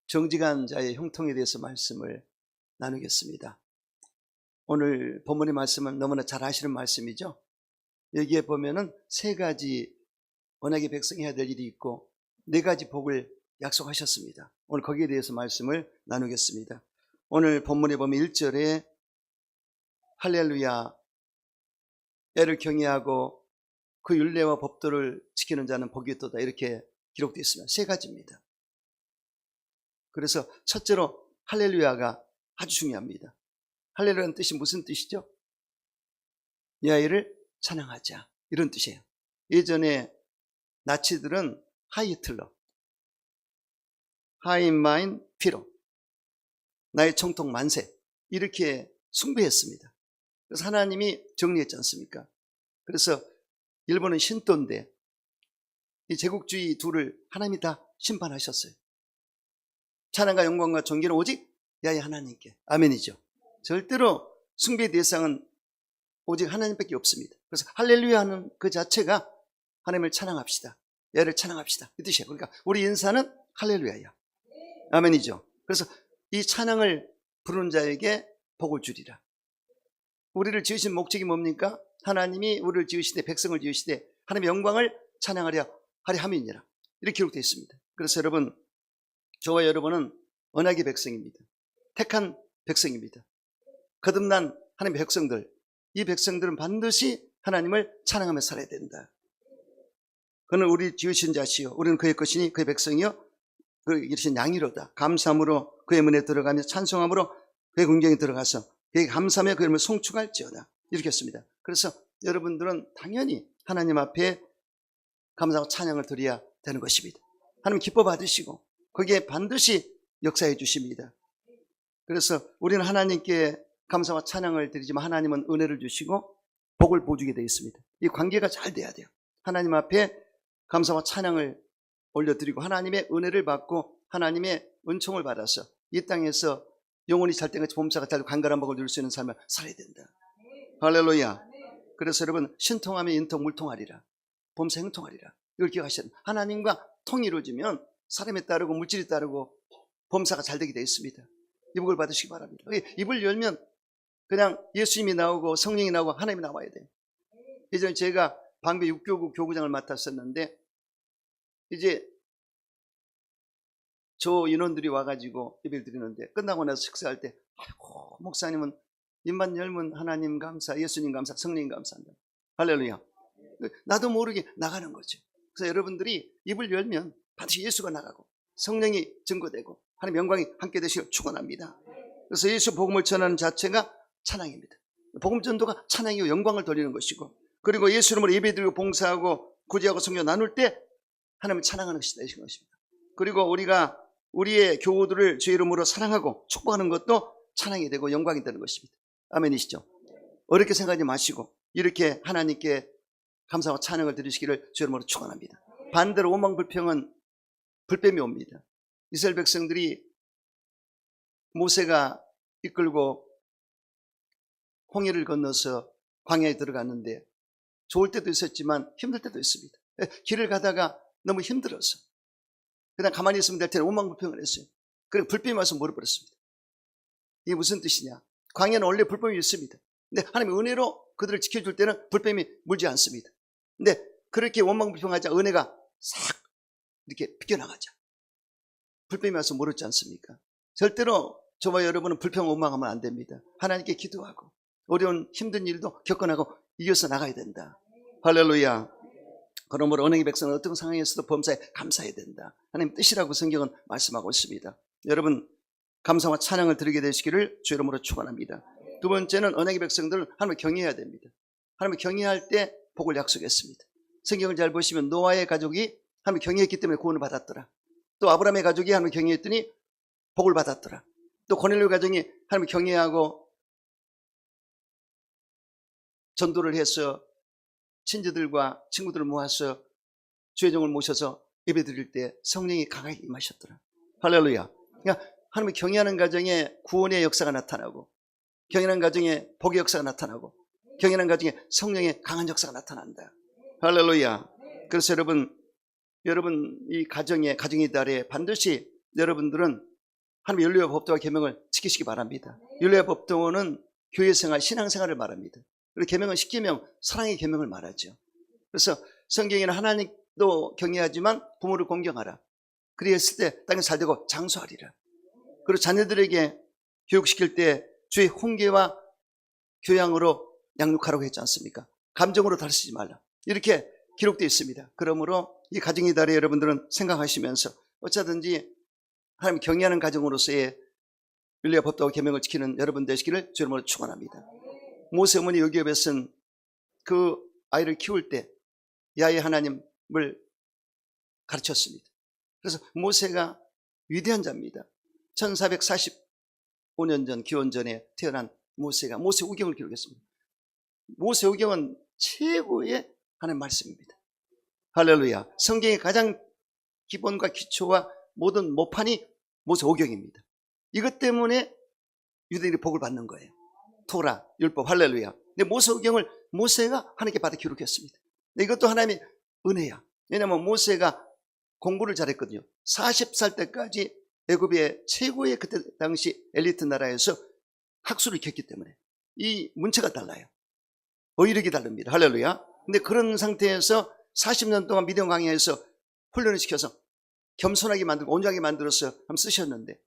정직한 자의 형통에 대해서 말씀을 나누겠습니다. 오늘 본문의 말씀은 너무나 잘 아시는 말씀이죠. 여기에 보면은 세 가지 언약의 백성이 해야 될 일이 있고 네 가지 복을 약속하셨습니다. 오늘 거기에 대해서 말씀을 나누겠습니다. 오늘 본문에 보면 1절에 할렐루야, 애를 경외하고 그 율례와 법도를 지키는 자는 복이 있도다, 이렇게 기록되어 있습니다. 세 가지입니다. 그래서 첫째로 할렐루야가 아주 중요합니다. 할렐루야는 뜻이 무슨 뜻이죠? 여호와를 찬양하자, 이런 뜻이에요. 예전에 나치들은 하이 히틀러, 하이 마인 피로, 나의 총통 만세, 이렇게 숭배했습니다. 그래서 하나님이 정리했지 않습니까? 그래서 일본은 신도인데 이 제국주의 둘을 하나님이 다 심판하셨어요. 찬양과 영광과 존귀는 오직 야훼 하나님께. 아멘이죠. 절대로 숭배의 대상은 오직 하나님밖에 없습니다. 그래서 할렐루야 하는 그 자체가 하나님을 찬양합시다, 야훼를 찬양합시다, 이 뜻이에요. 그러니까 우리 인사는 할렐루야야. 아멘이죠. 그래서 이 찬양을 부르는 자에게 복을 주리라. 우리를 지으신 목적이 뭡니까? 하나님이 우리를 지으시되, 백성을 지으시되 하나님의 영광을 찬양하려 하려 함이니라, 이렇게 기록되어 있습니다. 그래서 여러분, 저와 여러분은 언약의 백성입니다. 택한 백성입니다. 거듭난 하나님의 백성들, 이 백성들은 반드시 하나님을 찬양하며 살아야 된다. 그는 우리 지으신 자시요, 우리는 그의 것이니 그의 백성이요, 그의 기르신 양이로다. 감사함으로 그의 문에 들어가며 찬송함으로 그의 궁정에 들어가서 그에게 감사하며 그의 이름을 송축할지어다, 이렇게 했습니다. 그래서 여러분들은 당연히 하나님 앞에 감사하고 찬양을 드려야 되는 것입니다. 하나님 기뻐 받으시고 거기에 반드시 역사해 주십니다. 그래서 우리는 하나님께 감사와 찬양을 드리지만 하나님은 은혜를 주시고 복을 보여주게 되어 있습니다. 이 관계가 잘 돼야 돼요. 하나님 앞에 감사와 찬양을 올려드리고 하나님의 은혜를 받고 하나님의 은총을 받아서 이 땅에서 영원히 잘때같이 봄사가 달고 간절한 복을 누릴 수 있는 삶을 살아야 된다. 할렐루야. 그래서 여러분, 신통하면 인통 물통하리라, 봄사 행통하리라, 이걸 기억하셔야 됩니다. 하나님과 통이 이루어지면 사람에 따르고 물질이 따르고 범사가 잘 되게 되어 있습니다. 이 복을 받으시기 바랍니다. 입을 열면 그냥 예수님이 나오고 성령이 나오고 하나님이 나와야 돼요. 예전에 제가 방배 6교구 교구장을 맡았었는데 이제 저 인원들이 와가지고 예배를 드리는데 끝나고 나서 식사할 때, 아이고 목사님은 입만 열면 하나님 감사, 예수님 감사, 성령 감사한다. 할렐루야. 나도 모르게 나가는 거죠. 그래서 여러분들이 입을 열면 반드시 예수가 나가고 성령이 증거되고 하나님 영광이 함께 되시길 축원합니다. 그래서 예수 복음을 전하는 자체가 찬양입니다. 복음 전도가 찬양이고 영광을 돌리는 것이고, 그리고 예수 이름으로 예배드리고 봉사하고 구제하고 성령 나눌 때 하나님을 찬양하는 것이 되시는 것입니다. 그리고 우리가 우리의 교우들을 주의 이름으로 사랑하고 축복하는 것도 찬양이 되고 영광이 되는 것입니다. 아멘이시죠? 어렵게 생각하지 마시고 이렇게 하나님께 감사와 찬양을 드리시기를 주의 이름으로 축원합니다. 반대로 오망 불평은 불뱀이 옵니다. 이스라엘 백성들이 모세가 이끌고 홍해를 건너서 광야에 들어갔는데 좋을 때도 있었지만 힘들 때도 있습니다. 길을 가다가 너무 힘들어서 그냥 가만히 있으면 될 때는 오망불평을 했어요. 그리고 불뱀이 와서 물어버렸습니다. 이게 무슨 뜻이냐? 광야는 원래 불뱀이 있습니다. 근데 하나님의 은혜로 그들을 지켜줄 때는 불뱀이 물지 않습니다. 근데 그렇게 원망불평하자 은혜가 싹 이렇게 비껴나가자 불뱀이 와서 물었지 않습니까? 절대로 저와 여러분은 불평 원망하면 안 됩니다. 하나님께 기도하고 어려운 힘든 일도 겪어나고 이겨서 나가야 된다. 할렐루야. 그러므로 언약의 백성은 어떤 상황에서도 범사에 감사해야 된다. 하나님 뜻이라고 성경은 말씀하고 있습니다. 여러분, 감사와 찬양을 드리게 되시기를 주 이름으로 축원합니다. 두 번째는 언약의 백성들은 하나님을 경외해야 됩니다. 하나님을 경외할 때 복을 약속했습니다. 성경을 잘 보시면 노아의 가족이 하나님을 경외했기 때문에 구원을 받았더라. 또 아브라함의 가족이 하나님을 경외했더니 복을 받았더라. 또 고넬료 가정이 하나님을 경외하고 전도를 해서 친지들과 친구들을 모아서 주의 종을 모셔서 예배 드릴 때 성령이 강하게 임하셨더라. 할렐루야. 그러니까 하나님을 경외하는 가정에 구원의 역사가 나타나고, 경외하는 가정에 복의 역사가 나타나고, 경외하는 가정에 성령의 강한 역사가 나타난다. 할렐루야. 그래서 여러분 이 가정의 달에 반드시 여러분들은 하나님의 율례와 법도와 계명을 지키시기 바랍니다. 율례와 법도는 교회생활, 신앙생활을 말합니다. 그리고 계명은 10계명, 사랑의 계명을 말하죠. 그래서 성경에는 하나님도 경외하지만 부모를 공경하라. 그리했을 때 땅이 살되고 장수하리라. 그리고 자녀들에게 교육시킬 때 주의 훈계와 교양으로 양육하라고 했지 않습니까? 감정으로 다루지 말라. 이렇게 기록되어 있습니다. 그러므로 이 가정의 달에 여러분들은 생각하시면서 어쩌든지 하나님 경외하는 가정으로서의 율례와 법도와 계명을 지키는 여러분 되시기를 주의 이름으로 축원합니다. 모세 어머니 여기업에 쓴 그 아이를 키울 때 야훼 하나님을 가르쳤습니다. 그래서 모세가 위대한 자입니다. 1445년 전 기원 전에 태어난 모세가 모세오경을 기록했습니다. 모세오경은 최고의 하나님의 말씀입니다. 할렐루야. 성경의 가장 기본과 기초와 모든 모판이 모세오경입니다. 이것 때문에 유대인이 복을 받는 거예요. 토라, 율법, 할렐루야. 근데 모세오경을 모세가 하나님께 받아 기록했습니다. 이것도 하나님의 은혜야. 왜냐하면 모세가 공부를 잘했거든요. 40살 때까지 애굽의 최고의 그때 당시 엘리트 나라에서 학술을 익혔기 때문에 이 문체가 달라요. 어휘력이 다릅니다. 할렐루야. 근데 그런 상태에서 40년 동안 미디안 강야에서 훈련을 시켜서 겸손하게 만들고 온전하게 만들어서 한번 쓰셨는데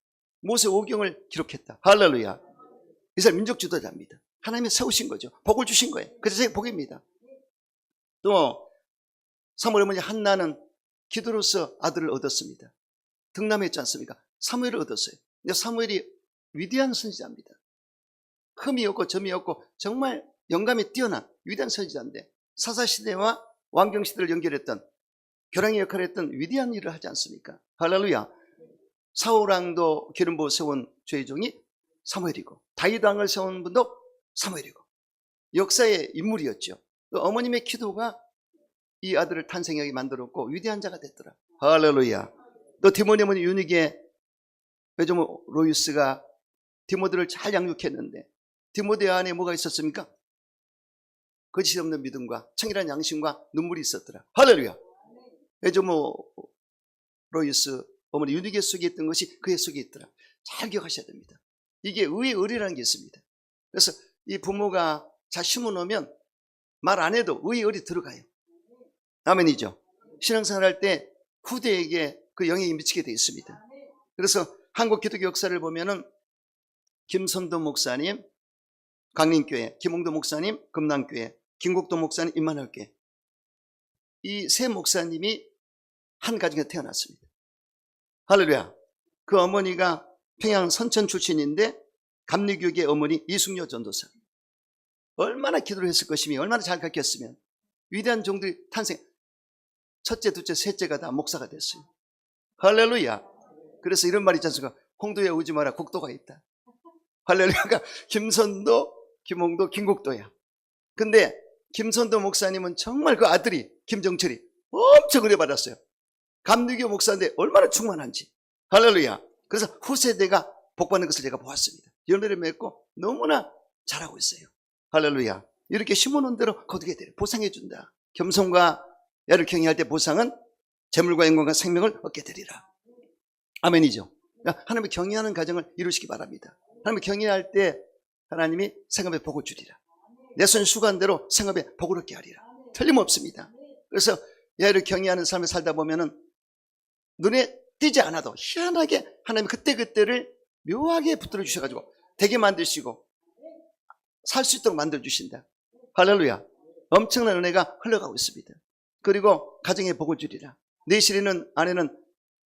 모세오경을 기록했다. 할렐루야. 이 사람 민족 지도자입니다. 하나님이 세우신 거죠. 복을 주신 거예요. 그래서 복입니다. 또 사무엘 어머니 한나는 기도로서 아들을 얻었습니다. 등남했지 않습니까? 사무엘을 얻었어요. 근데 사무엘이 위대한 선지자입니다. 흠이 없고 점이 없고 정말 영감이 뛰어난 위대한 선지자인데 사사시대와 왕경시대를 연결했던 교량의 역할을 했던 위대한 일을 하지 않습니까? 할렐루야. 사울왕도 기름 부어 세운 주의 종이 사무엘이고 다윗 왕을 세운 분도 사무엘이고 역사의 인물이었죠. 어머님의 기도가 이 아들을 탄생하게 만들었고 위대한 자가 됐더라. 할렐루야. 또 디모데 어머니 유니게 외조모 로이스가 디모데를 잘 양육했는데 디모데 안에 뭐가 있었습니까? 거짓 없는 믿음과 청결한 양심과 눈물이 있었더라. 할렐루야. 외조모 로이스 어머니 유니게 속에 있던 것이 그의 속에 있더라. 잘 기억하셔야 됩니다. 이게 의의 의리라는 게 있습니다. 그래서 이 부모가 잘 심어놓으면 말 안 해도 의의 의리 들어가요. 아멘이죠. 신앙생활 할 때 후대에게 그 영향이 미치게 되어 있습니다. 그래서 한국 기독교 역사를 보면은 김선도 목사님 강림교회, 김홍도 목사님 금남교회, 김국도 목사님 임마누엘교회, 이 세 목사님이 한 가정에 태어났습니다. 할렐루야. 그 어머니가 평양 선천 출신인데 감리교계 어머니 이숙녀 전도사. 얼마나 기도를 했을 것이며 얼마나 잘 가르쳤으면 위대한 종들이 탄생. 첫째, 둘째, 셋째가 다 목사가 됐어요. 할렐루야. 그래서 이런 말이 있지 않습니까? 홍도에 오지 마라, 국도가 있다. 할렐루야가 김선도, 김홍도, 김국도야. 근데 김선도 목사님은 정말 그 아들이 김정철이 엄청 은혜 받았어요. 감리교 목사인데 얼마나 충만한지. 할렐루야. 그래서 후세대가 복받는 것을 제가 보았습니다. 열매를 맺고 너무나 잘하고 있어요. 할렐루야. 이렇게 심어놓은 대로 거두게 되려 보상해 준다. 겸손과 야를 경외할 때 보상은 재물과 영광과 생명을 얻게 되리라. 아멘이죠. 그러니까 하나님을 경외하는 가정을 이루시기 바랍니다. 하나님을 경외할 때 하나님이 생업에 복을 주리라. 내 손 수고한 대로 생업에 복을 얻게 하리라. 틀림없습니다. 그래서 야를 경외하는 삶을 살다 보면은 눈에 띄지 않아도 희한하게 하나님이 그때그때를 묘하게 붙들어 주셔가지고 되게 만드시고 살 수 있도록 만들어 주신다. 할렐루야. 엄청난 은혜가 흘러가고 있습니다. 그리고 가정에 복을 주리라. 내 시리는 아내는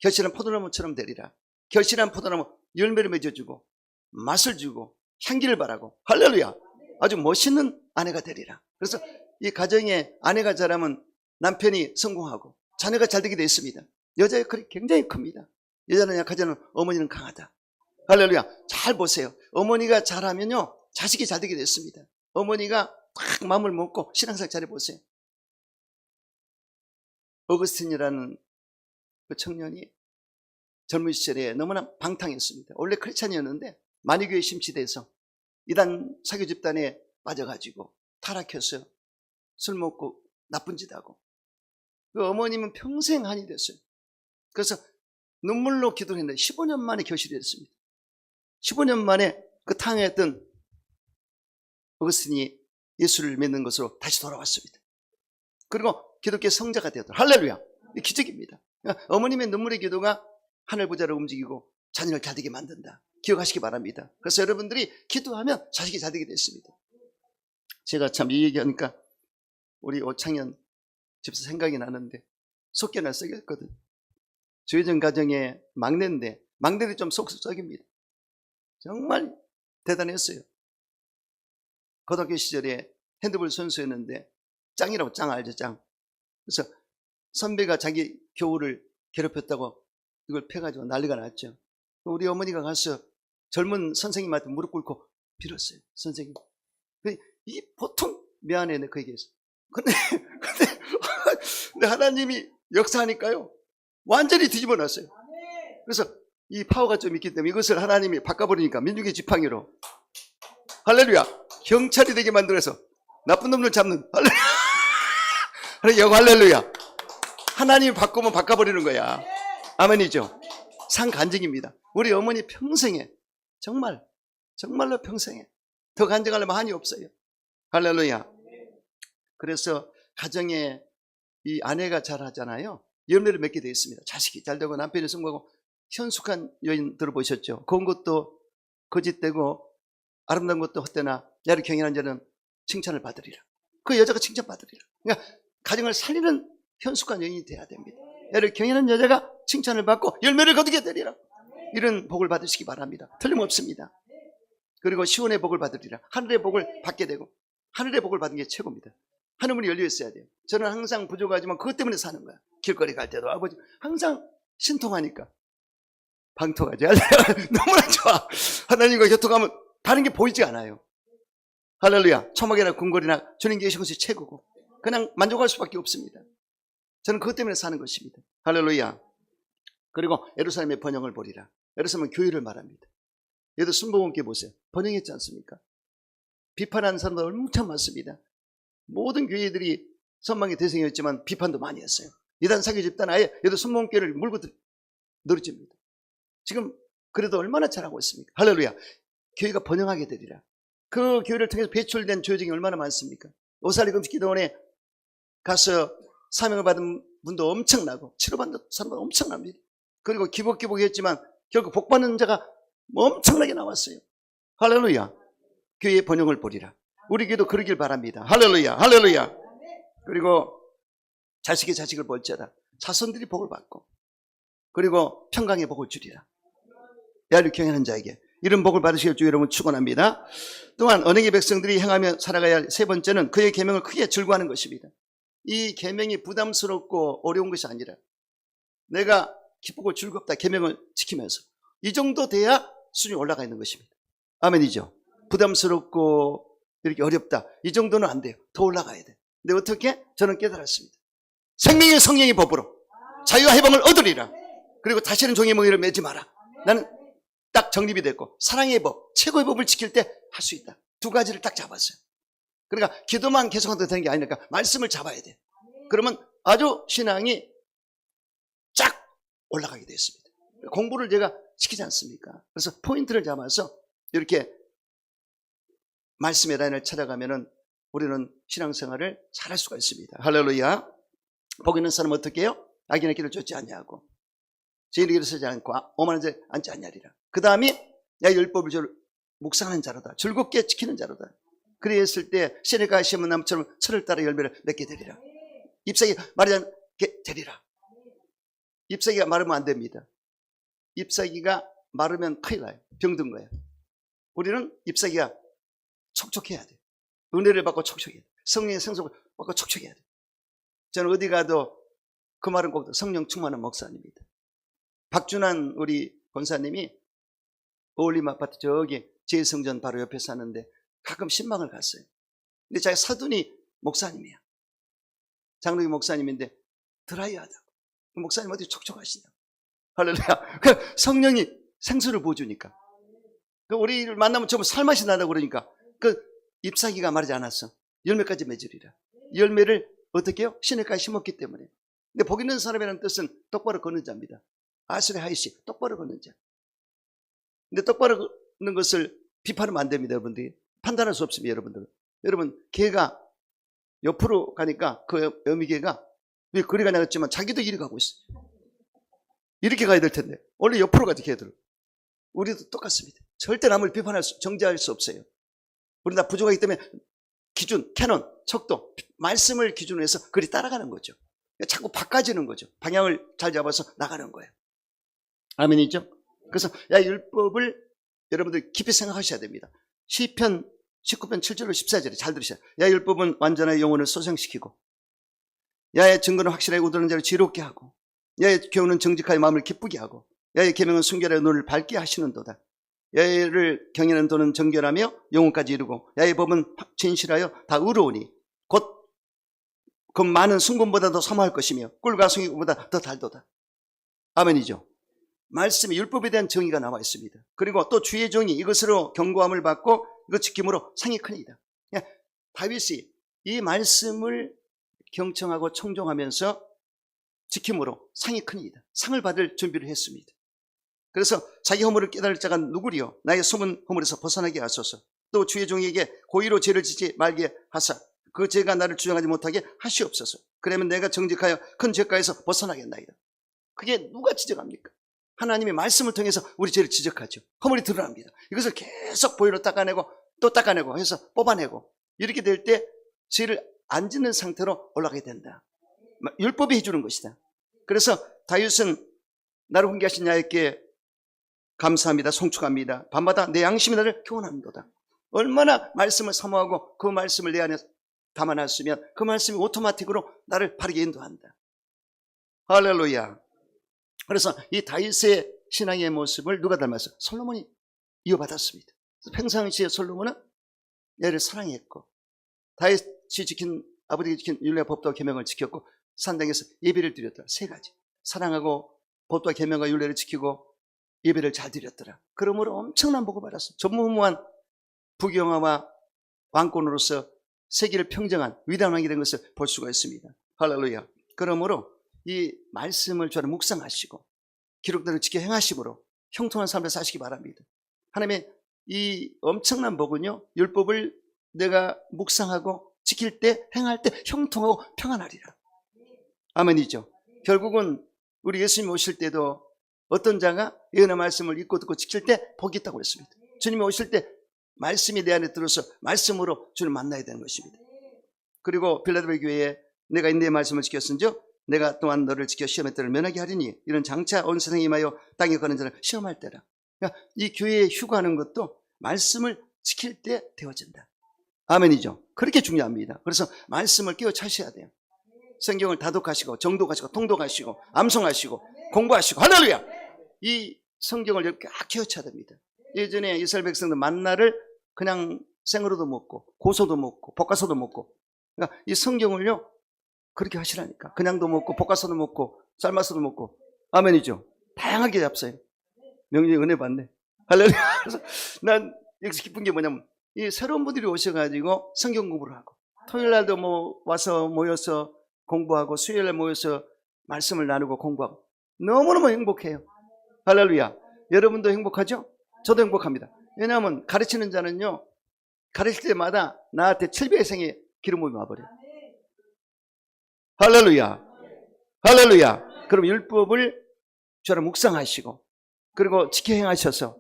결실한 포도나무처럼 되리라. 결실한 포도나무 열매를 맺어주고 맛을 주고 향기를 바라고 할렐루야. 아주 멋있는 아내가 되리라. 그래서 이 가정에 아내가 잘하면 남편이 성공하고 자녀가 잘 되게 되어 있습니다. 여자의 역할이 굉장히 큽니다. 여자는 약하지만 어머니는 강하다. 할렐루야. 잘 보세요. 어머니가 잘하면요 자식이 잘 되게 됐습니다. 어머니가 딱 마음을 먹고 신앙생활 잘해보세요. 어거스틴이라는 그 청년이 젊은 시절에 너무나 방탕했습니다. 원래 크리스찬이었는데 만유교에 심취돼서 이단 사교 집단에 빠져가지고 타락해서 술 먹고 나쁜 짓 하고 그 어머님은 평생 한이 됐어요. 그래서 눈물로 기도를 했는데 15년 만에 결실이 됐습니다. 15년 만에 그 탕했던 어거스틴이 예수를 믿는 것으로 다시 돌아왔습니다. 그리고 기독교 성자가 되었다. 할렐루야. 기적입니다. 어머님의 눈물의 기도가 하늘 보좌를 움직이고 자녀를 잘 되게 만든다. 기억하시기 바랍니다. 그래서 여러분들이 기도하면 자식이 잘 되게 됐습니다. 제가 참 이 얘기하니까 우리 오창현 집사 생각이 나는데 속견을 쓰겠거든. 주혜정 가정의 막내인데 막내들이 좀 속썩입니다. 정말 대단했어요. 고등학교 시절에 핸드볼 선수였는데 짱이라고, 짱 알죠, 짱. 그래서 선배가 자기 교우를 괴롭혔다고 이걸 패가지고 난리가 났죠. 우리 어머니가 가서 젊은 선생님한테 무릎 꿇고 빌었어요. 선생님, 이 보통 미안해, 그 얘기했어. 근데 하나님이 역사하니까요 완전히 뒤집어 놨어요. 그래서 이 파워가 좀 있기 때문에 이것을 하나님이 바꿔버리니까 민중의 지팡이로, 할렐루야, 경찰이 되게 만들어서 나쁜 놈들 잡는, 할렐루야, 할렐루야. 하나님이 바꾸면 바꿔버리는 거야. 아멘이죠. 상간증입니다. 우리 어머니 평생에 정말로 평생에 더 간증하려면 한이 없어요. 할렐루야. 그래서 가정에 이 아내가 잘하잖아요. 열매를 맺게 되어 있습니다. 자식이 잘되고 남편이 성공하고. 현숙한 여인 들어보셨죠? 고운 것도 거짓되고 아름다운 것도 헛되나 야를 경연한 자는 칭찬을 받으리라. 그 여자가 칭찬받으리라. 그러니까 가정을 살리는 현숙한 여인이 돼야 됩니다. 야를 경연한 여자가 칭찬을 받고 열매를 거두게 되리라. 이런 복을 받으시기 바랍니다. 틀림없습니다. 그리고 시온의 복을 받으리라. 하늘의 복을 받게 되고, 하늘의 복을 받는 게 최고입니다. 하늘문이 열려 있어야 돼요. 저는 항상 부족하지만 그것 때문에 사는 거야. 길거리 갈 때도 아버지 항상 신통하니까 방통하지. 너무나 좋아. 하나님과 교통하면 다른 게 보이지 않아요. 할렐루야. 초막이나 궁궐이나 주님 계신 것이 최고고 그냥 만족할 수밖에 없습니다. 저는 그것 때문에 사는 것입니다. 할렐루야. 그리고 예루살렘의 번영을 보리라. 예루살렘은 교회를 말합니다. 얘도 순복음교회 보세요. 번영했지 않습니까? 비판하는 사람도 엄청 많습니다. 모든 교회들이 선망의 대상이었지만 비판도 많이 했어요. 이단 사기 집단 아예 얘도 순복음교회를 물고 늘어집니다. 지금 그래도 얼마나 잘하고 있습니까? 할렐루야. 교회가 번영하게 되리라. 그 교회를 통해서 배출된 조직이 얼마나 많습니까? 오살리 금식기도원에 가서 사명을 받은 분도 엄청나고 치료받는 사람도 엄청납니다. 그리고 기복했지만 결국 복받는 자가 엄청나게 나왔어요. 할렐루야. 교회의 번영을 보리라. 우리 교회도 그러길 바랍니다. 할렐루야. 할렐루야. 그리고 자식의 자식을 볼지어다. 자손들이 복을 받고 그리고 평강의 복을 주리라. 야를 경외하는 자에게 이런 복을 받으실 주 여러분 축원합니다. 또한 언행의 백성들이 행하며 살아가야 할 세 번째는 그의 계명을 크게 즐거워하는 것입니다. 이 계명이 부담스럽고 어려운 것이 아니라 내가 기쁘고 즐겁다. 계명을 지키면서 이 정도 돼야 수준이 올라가 있는 것입니다. 아멘이죠. 부담스럽고 이렇게 어렵다. 이 정도는 안 돼요. 더 올라가야 돼. 근데 어떻게? 저는 깨달았습니다. 생명의 성령의 법으로 자유와 해방을 얻으리라. 그리고 다시는 종의 멍에를 매지 마라. 나는 딱 정립이 됐고 사랑의 법, 최고의 법을 지킬 때 할 수 있다. 두 가지를 딱 잡았어요. 그러니까 기도만 계속해도 되는 게 아니니까 말씀을 잡아야 돼. 그러면 아주 신앙이 쫙 올라가게 됐습니다. 공부를 제가 시키지 않습니까? 그래서 포인트를 잡아서 이렇게 말씀의 라인을 찾아가면은 우리는 신앙생활을 잘할 수가 있습니다. 할렐루야. 복 있는 사람은 어떻게 해요? 악인의 길을 쫓지 아니하고 죄인의 길을 서지 않고 오만한 자에 앉지 아니하리라. 그 다음이 야 율법을 묵상하는 자로다. 즐겁게 지키는 자로다. 그래 했을 때 시내가 심은 나무처럼 철을 따라 열매를 맺게 되리라. 잎사귀 마르지 않게 되리라. 잎사귀가 마르면 안 됩니다. 잎사귀가 마르면 큰일 나요. 병든 거예요. 우리는 잎사귀가 촉촉해야 돼요. 은혜를 받고 촉촉해야 돼요. 성령의 생수를 받고 촉촉해야 돼요. 저는 어디 가도 그 말은 꼭 성령 충만한 목사님입니다. 박준환 우리 권사님이 어울림 아파트 저기 제1성전 바로 옆에 사는데 가끔 신방을 갔어요. 근데 자기 사돈이 목사님이야. 장로교 목사님인데 드라이하다고. 목사님 어디 촉촉하시냐고. 할렐루야. 그 성령이 생수를 부어주니까. 그 우리를 만나면 전부 살맛이 나다고 그러니까 그 잎사귀가 마르지 않았어. 열매까지 맺으리라. 열매를 어떻게 해요? 시내까지 심었기 때문에. 근데 복 있는 사람이라는 뜻은 똑바로 걷는 자입니다. 아스레 하이시, 똑바로 걷는 자. 근데 똑바로 없는 것을 비판하면 안 됩니다, 여러분들이. 판단할 수 없습니다, 여러분들. 여러분, 개가 옆으로 가니까 그 어미개가 왜 그리 가냐 했지만 자기도 이리 가고 있어. 이렇게 가야 될 텐데 원래 옆으로 가지, 개들. 우리도 똑같습니다. 절대 남을 비판할 수, 정죄할 수 없어요. 우리 다 부족하기 때문에 기준, 캐논, 척도, 말씀을 기준으로 해서 그리 따라가는 거죠. 자꾸 바꿔지는 거죠. 방향을 잘 잡아서 나가는 거예요. 아멘이죠? 그래서 율법을 여러분들 깊이 생각하셔야 됩니다. 시편 19편 7절로 14절에 잘 들으셔야 돼요. 율법은 완전한 영혼을 소생시키고, 야의 증거는 확실하게 우러는 자를 지롭게 하고, 야의 교훈은 정직하여 마음을 기쁘게 하고, 야의 계명은 순결하여 눈을 밝게 하시는도다. 야를 경외하는 도는 정결하며 영혼까지 이루고, 야의 법은 진실하여 다 의로우니 곧 그 많은 순금보다 더 사모할 것이며 꿀과 송이보다 더 달도다. 아멘이죠. 말씀에 율법에 대한 정의가 나와 있습니다. 그리고 또 주의 종이 이것으로 경고함을 받고 이것 지킴으로 상이 크니이다. 다윗이 이 말씀을 경청하고 청종하면서 지킴으로 상이 크니이다. 상을 받을 준비를 했습니다. 그래서 자기 허물을 깨달을 자가 누구리요? 나의 숨은 허물에서 벗어나게 하소서. 또 주의 종에게 고의로 죄를 짓지 말게 하사 그 죄가 나를 주장하지 못하게 하시옵소서. 그러면 내가 정직하여 큰 죄가에서 벗어나겠나이다. 그게 누가 지적합니까? 하나님의 말씀을 통해서 우리 죄를 지적하죠. 허물이 드러납니다. 이것을 계속 보혈로 닦아내고 또 닦아내고 해서 뽑아내고, 이렇게 될 때 죄를 안 짓는 상태로 올라가게 된다. 율법이 해주는 것이다. 그래서 다윗은 나를 훈계하신 야훼께 감사합니다. 송축합니다. 밤마다 내 양심이 나를 교훈합니다. 얼마나 말씀을 사모하고 그 말씀을 내 안에 담아놨으면 그 말씀이 오토마틱으로 나를 바르게 인도한다. 할렐루야. 그래서 이 다윗의 신앙의 모습을 누가 닮았어요? 솔로몬이 이어받았습니다. 평상시에 솔로몬은 얘를 사랑했고, 다윗이 지킨, 아버지가 지킨 율례와 법도와 계명을 지켰고, 산당에서 예배를 드렸더라. 세 가지. 사랑하고 법도와 계명과 율례를 지키고 예배를 잘 드렸더라. 그러므로 엄청난 복을 받았어요. 전무후무한 부경화와 왕권으로서 세계를 평정한 위대한 왕이 된 것을 볼 수가 있습니다. 할렐루야. 그러므로 이 말씀을 저는 묵상하시고 기록대로 지켜 행하심으로 형통한 삶을 사시기 바랍니다. 하나님의 이 엄청난 복은요, 율법을 내가 묵상하고 지킬 때, 행할 때 형통하고 평안하리라. 아멘이죠. 결국은 우리 예수님 오실 때도 어떤 자가 예언의 말씀을 읽고 듣고 지킬 때 복이 있다고 그랬습니다. 주님이 오실 때 말씀이 내 안에 들어서 말씀으로 주를 만나야 되는 것입니다. 그리고 빌라델피아 교회에 내가 인내의 말씀을 지켰은즉 내가 또한 너를 지켜 시험의 때를 면하게 하리니 이런 장차 온 세상에 임하여 땅에 거는 자를 시험할 때라. 그러니까 이 교회에 휴가하는 것도 말씀을 지킬 때 되어진다. 아멘이죠. 그렇게 중요합니다. 그래서 말씀을 끼워 차셔야 돼요. 성경을 다독하시고 정독하시고 통독하시고 암송하시고 공부하시고, 할렐루야. 이 성경을 이렇게 끼워쳐야 됩니다. 예전에 이스라엘 백성들 만나를 그냥 생으로도 먹고 고소도 먹고 볶아서도 먹고, 그러니까 이 성경을요 그렇게 하시라니까. 그냥도 먹고 볶아서도 먹고 삶아서도 먹고. 아멘이죠. 다양하게 잡숴요. 명령이 은혜 받네. 할렐루야. 그래서 난 여기서 기쁜 게 뭐냐면 이 새로운 분들이 오셔가지고 성경 공부를 하고, 토요일 날도 와서 모여서 공부하고 수요일 날 모여서 말씀을 나누고 공부하고 너무너무 행복해요. 할렐루야. 여러분도 행복하죠? 저도 행복합니다. 왜냐하면 가르치는 자는요 가르칠 때마다 나한테 7배의 생의 기름 부음이 와버려요. 할렐루야. 할렐루야. 그럼 율법을 저를 묵상하시고 그리고 지켜 행하셔서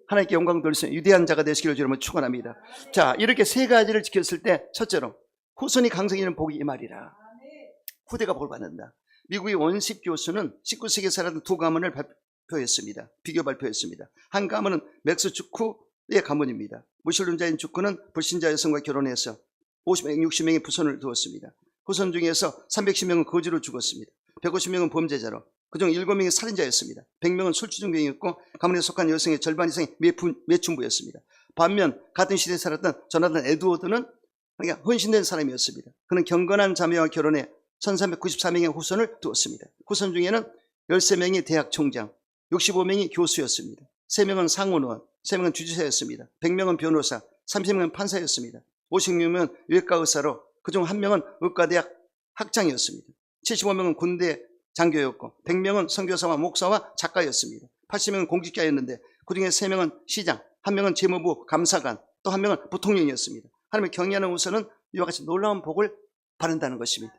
하나님께 영광 돌리시는 위대한 자가 되시기를 주님을 축원합니다. 자, 이렇게 세 가지를 지켰을 때 첫째로 후손이 강성이는 복이 이 말이라. 후대가 복을 받는다. 미국의 원식 교수는 19세기에 살았던 두 가문을 발표했습니다. 비교 발표했습니다. 한 가문은 맥스 주크의 가문입니다. 무신론자인 주크는 불신자 여성과 결혼해서 50명, 60명의 후손을 두었습니다. 후손 중에서 310명은 거지로 죽었습니다. 150명은 범죄자로, 그중 7명이 살인자였습니다. 100명은 술주정병이었고 가문에 속한 여성의 절반 이상이 매춘부였습니다. 반면 같은 시대에 살았던 조나단 에드워드는 그러니까 헌신된 사람이었습니다. 그는 경건한 자매와 결혼해 1394명의 후손을 두었습니다. 후손 중에는 13명이 대학 총장, 65명이 교수였습니다. 3명은 상원의원, 3명은 주지사였습니다. 100명은 변호사, 30명은 판사였습니다. 56명은 외과 의사로 그중 1명은 의과대학 학장이었습니다. 75명은 군대 장교였고 100명은 선교사와 목사와 작가였습니다. 80명은 공직자였는데 그중에 3명은 시장, 한 명은 재무부 감사관, 또 한 명은 부통령이었습니다. 하나님을 경외하는 후손은 이와 같이 놀라운 복을 받는다는 것입니다.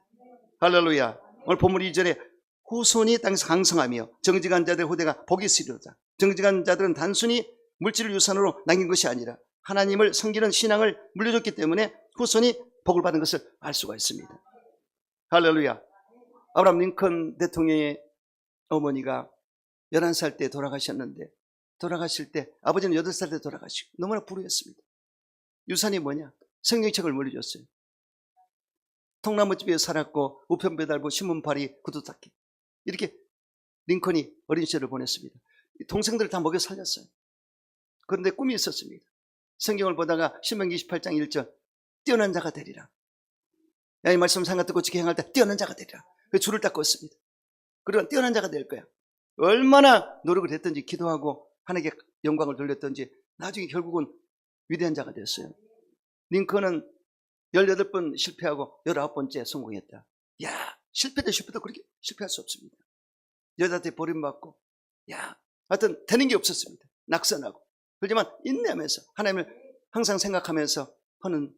할렐루야. 오늘 본문 2절에 후손이 땅에서 강성하며 정직한 자들 후대가 복이 있으리로다. 정직한 자들은 단순히 물질을 유산으로 남긴 것이 아니라 하나님을 섬기는 신앙을 물려줬기 때문에 후손이 복을 받은 것을 알 수가 있습니다. 할렐루야. 아브라함 링컨 대통령의 어머니가 11살 때 돌아가셨는데, 돌아가실 때 아버지는 8살 때 돌아가시고 너무나 불우했습니다. 유산이 뭐냐? 성경책을 물려줬어요. 통나무집에 살았고 우편배달부, 신문팔이, 구두닦이, 이렇게 링컨이 어린 시절을 보냈습니다. 동생들을 다 먹여 살렸어요. 그런데 꿈이 있었습니다. 성경을 보다가 신명기 28장 1절, 뛰어난 자가 되리라. 야, 이 말씀 상가 듣고 지켜 행할 때 뛰어난 자가 되리라. 그 줄을 딱 껐습니다. 그러면 뛰어난 자가 될 거야. 얼마나 노력을 했든지, 기도하고 하나님께 영광을 돌렸든지 나중에 결국은 위대한 자가 됐어요. 링컨은 18번 실패하고 19번째 성공했다. 야, 실패도 그렇게 실패할 수 없습니다. 여자한테 버림받고, 야, 하여튼 되는 게 없었습니다. 낙선하고. 그렇지만 인내하면서 하나님을 항상 생각하면서 하는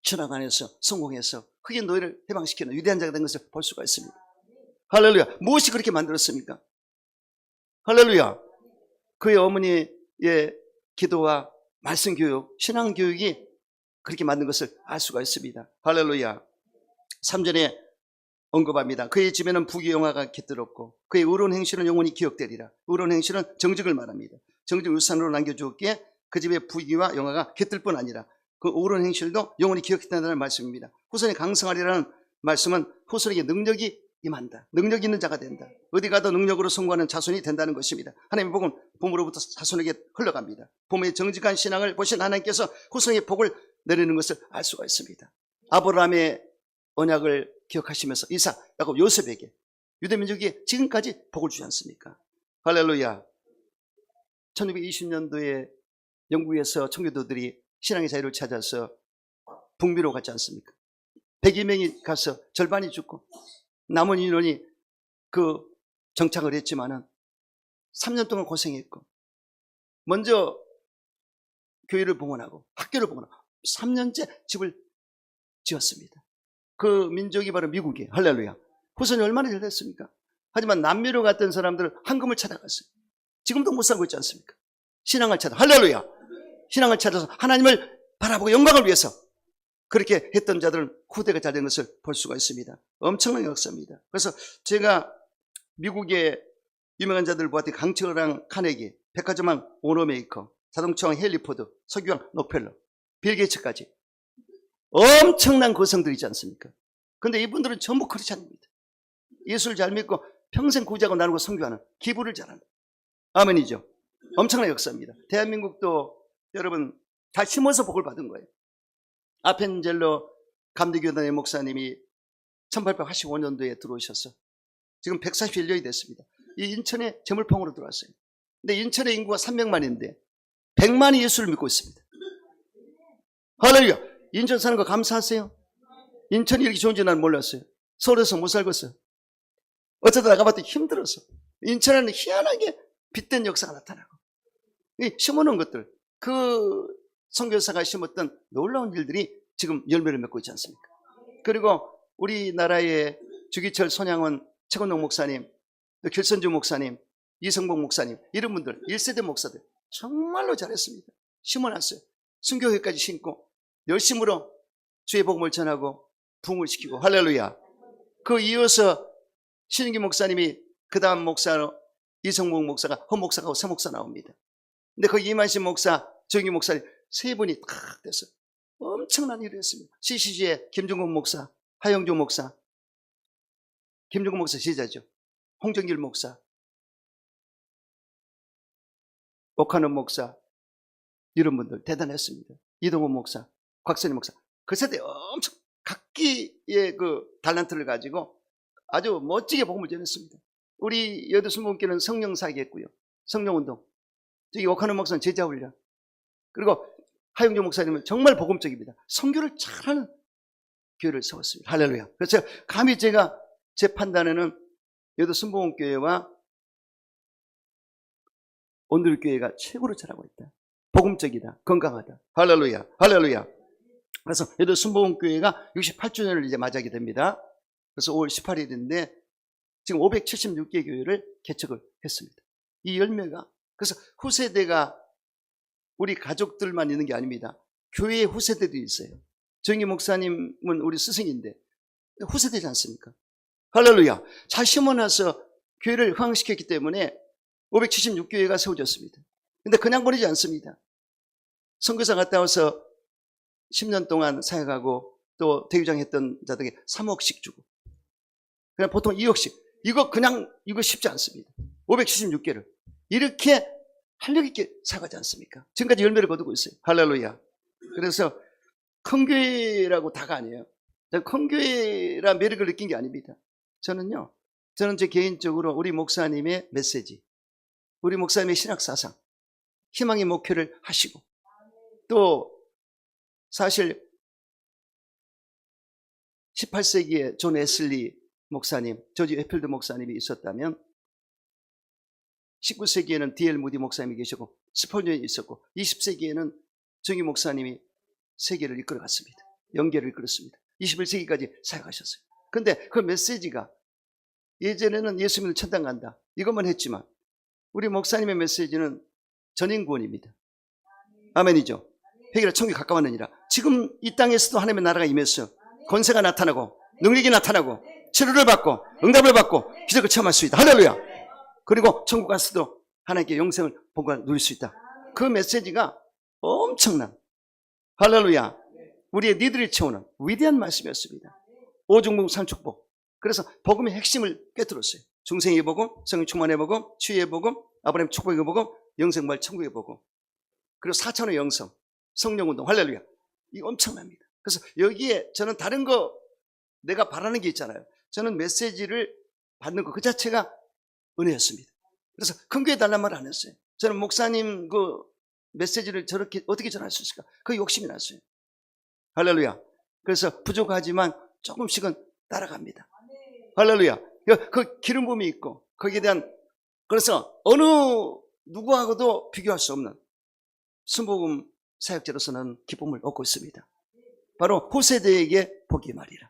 신앙 안에서 성공해서 흑인 노예를 해방시키는 위대한 자가 된 것을 볼 수가 있습니다. 할렐루야. 무엇이 그렇게 만들었습니까? 할렐루야. 그의 어머니의 기도와 말씀 교육, 신앙 교육이 그렇게 만든 것을 알 수가 있습니다. 할렐루야. 3절에 언급합니다. 그의 집에는 부귀 영화가 깃들었고 그의 의로운 행실은 영원히 기억되리라. 의로운 행실은 정직을 말합니다. 정직 유산으로 남겨주었기에 그 집의 부귀와 영화가 깃들 뿐 아니라 그 의로운 행실도 영원히 기억된다는 말씀입니다. 후손이 강성하리라는 말씀은 후손에게 능력이 임한다. 능력 있는 자가 된다. 어디 가도 능력으로 성공하는 자손이 된다는 것입니다. 하나님의 복은 부모로부터 자손에게 흘러갑니다. 부모의 정직한 신앙을 보신 하나님께서 후손에게 복을 내리는 것을 알 수가 있습니다. 아브라함의 언약을 기억하시면서 이삭, 야곱, 요셉에게 유대민족이 지금까지 복을 주지 않습니까? 할렐루야. 1920년도에 영국에서 청교도들이 신앙의 자유를 찾아서 북미로 갔지 않습니까? 100여명이 가서 절반이 죽고 남은 인원이 그 정착을 했지만은 3년 동안 고생했고, 먼저 교회를 봉헌하고 학교를 봉헌하고 3년째 집을 지었습니다. 그 민족이 바로 미국이에요. 할렐루야. 후손이 얼마나 잘 됐습니까? 하지만 남미로 갔던 사람들은 황금을 찾아갔어요. 지금도 못 살고 있지 않습니까? 신앙을 찾아, 할렐루야. 신앙을 찾아서 하나님을 바라보고 영광을 위해서 그렇게 했던 자들은 후대가 잘 된 것을 볼 수가 있습니다. 엄청난 역사입니다. 그래서 제가 미국의 유명한 자들을 보았더니 강철왕 카네기, 백화점왕 오너메이커, 자동차왕 헨리 포드, 석유왕 록펠러, 빌 게이츠까지 엄청난 거성들이지 않습니까? 그런데 이분들은 전부 크리스찬입니다. 예수를 잘 믿고 평생 구제하고 나누고 선교하는, 기부를 잘하는, 아멘이죠. 엄청난 역사입니다. 대한민국도 여러분 다 심어서 복을 받은 거예요. 아펜젤로 감리교단의 목사님이 1885년도에 들어오셔서 지금 141년이 됐습니다. 이 인천에 제물펑으로 들어왔어요. 근데 인천의 인구가 300만인데 100만이 예수를 믿고 있습니다. 할렐루야. 인천 사는 거 감사하세요. 인천이 이렇게 좋은지 난 몰랐어요. 서울에서 못 살겠어요. 어쩌다 나가봤더니 힘들어서. 인천에는 희한하게 빛된 역사가 나타나고, 이 심어놓은 것들, 그 선교사가 심었던 놀라운 일들이 지금 열매를 맺고 있지 않습니까? 그리고 우리나라의 주기철 손양원 최건동 목사님, 또 길선주 목사님, 이성복 목사님, 이런 분들 1세대 목사들 정말로 잘했습니다. 심어놨어요. 순교회까지 심고 열심으로 주의 복음을 전하고 부흥을 시키고, 할렐루야. 그 이어서 신인기 목사님이 그 다음 목사로 이성복 목사가, 허 목사가, 새 목사 나옵니다. 근데 거기 이만신 목사, 정기 목사님 세 분이 탁 돼서 엄청난 일을 했습니다. CCG의 김종국 목사, 하영조 목사, 김종국 목사 제자죠. 홍정길 목사, 오카노 목사, 이런 분들 대단했습니다. 이동훈 목사, 곽선희 목사, 그 세대 엄청 각기의 그 달란트를 가지고 아주 멋지게 복음을 전했습니다. 우리 여도순복음교회는 성령사기 했고요. 성령운동. 저기 오카노 목사는 제자훈련. 그리고 하영조 목사님은 정말 복음적입니다. 선교를 잘하는 교회를 세웠습니다. 할렐루야. 그래서 감히 제가 제 판단에는 여도순복음교회와 온누리교회가 최고로 잘하고 있다. 복음적이다, 건강하다. 할렐루야, 할렐루야. 그래서 여덟 순복음교회가 68주년을 이제 맞이하게 됩니다. 그래서 5월 18일인데 지금 576개 교회를 개척을 했습니다. 이 열매가, 그래서 후세대가 우리 가족들만 있는 게 아닙니다. 교회에 후세대들이 있어요. 정희 목사님은 우리 스승인데 후세대지 않습니까? 할렐루야. 잘 심어놔서 교회를 흥황시켰기 때문에 576교회가 세워졌습니다. 근데 그냥 보내지 않습니다. 선교사 갔다 와서 10년 동안 사역하고 또 대유장 했던 자들에게 3억씩 주고, 그냥 보통 2억씩. 이거 쉽지 않습니다. 576개를 이렇게 활력 있게 사가지 않습니까? 지금까지 열매를 거두고 있어요. 할렐루야. 그래서 큰 교회라고 다가 아니에요. 큰 교회라 매력을 느낀 게 아닙니다. 저는 제 개인적으로 우리 목사님의 메시지, 우리 목사님의 신학사상, 희망의 목표를 하시고, 또 사실 18세기에 존 웨슬리 목사님, 조지 웨필드 목사님이 있었다면 19세기에는 D.L. 무디 목사님이 계시고 스펄전이 있었고 20세기에는 정희 목사님이 세계를 이끌어갔습니다. 영계를 이끌었습니다. 21세기까지 사역하셨어요. 근데 그 메시지가 예전에는 예수 믿으면 천당 간다 이것만 했지만 우리 목사님의 메시지는 전인구원입니다. 아멘이죠. 회개라 천국이 가까웠느니라. 지금 이 땅에서도 하나님의 나라가 임했어요. 권세가 나타나고 능력이 나타나고 치료를 받고 응답을 받고 기적을 체험할 수 있다. 할렐루야. 그리고 천국 가서도 하나님께 영생을 복을 누릴 수 있다. 그 메시지가 엄청난, 할렐루야, 우리의 니들을 채우는 위대한 말씀이었습니다. 오중복 삼축복. 그래서 복음의 핵심을 꿰뚫었어요. 중생의 복음, 성령 충만의 복음, 치유의 복음, 아브라함 축복의 복음, 영생부활 천국의 복음, 그리고 4차원의 영성, 성령운동. 할렐루야. 이거 엄청납니다. 그래서 여기에 저는 다른 거 내가 바라는 게 있잖아요. 저는 메시지를 받는 거 그 자체가 은혜였습니다. 그래서 큰 교회 달란 말 안 했어요. 저는 목사님 그 메시지를 저렇게 어떻게 전할 수 있을까? 그 욕심이 났어요. 할렐루야. 그래서 부족하지만 조금씩은 따라갑니다. 할렐루야. 그 기름 부음이 있고 거기에 대한, 그래서 어느 누구하고도 비교할 수 없는 순복음 사역자로서는 기쁨을 얻고 있습니다. 바로 후세대에게 복이 말이라.